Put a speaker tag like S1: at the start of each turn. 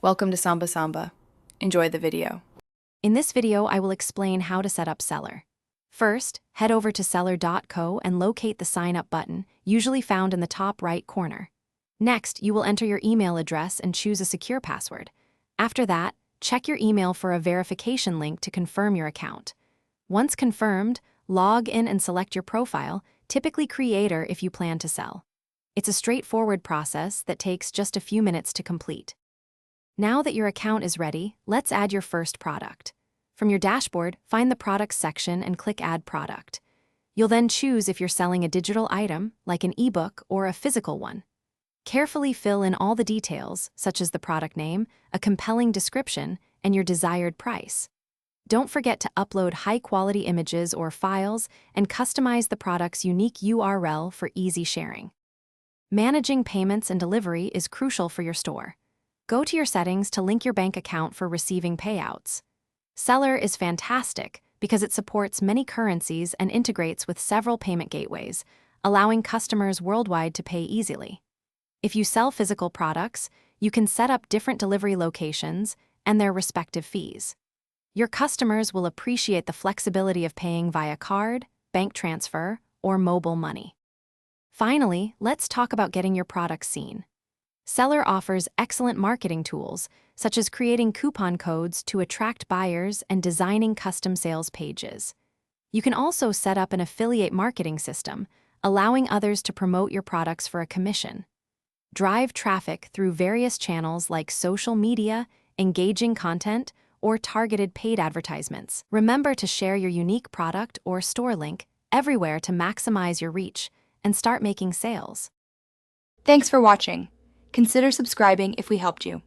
S1: Welcome to Samba Samba. Enjoy the video.
S2: In this video, I will explain how to set up Selar. First, head over to selar.co and locate the Sign Up button, usually found in the top right corner. Next, you will enter your email address and choose a secure password. After that, check your email for a verification link to confirm your account. Once confirmed, log in and select your profile, typically Creator if you plan to sell. It's a straightforward process that takes just a few minutes to complete. Now that your account is ready, let's add your first product. From your dashboard, find the Products section and click Add Product. You'll then choose if you're selling a digital item, like an ebook, or a physical one. Carefully fill in all the details, such as the product name, a compelling description, and your desired price. Don't forget to upload high-quality images or files and customize the product's unique URL for easy sharing. Managing payments and delivery is crucial for your store. Go to your settings to link your bank account for receiving payouts. Selar is fantastic because it supports many currencies and integrates with several payment gateways, allowing customers worldwide to pay easily. If you sell physical products, you can set up different delivery locations and their respective fees. Your customers will appreciate the flexibility of paying via card, bank transfer, or mobile money. Finally, let's talk about getting your products seen. Selar offers excellent marketing tools, such as creating coupon codes to attract buyers and designing custom sales pages. You can also set up an affiliate marketing system, allowing others to promote your products for a commission. Drive traffic through various channels like social media, engaging content, or targeted paid advertisements. Remember to share your unique product or store link everywhere to maximize your reach and start making sales.
S1: Thanks for watching. Consider subscribing if we helped you.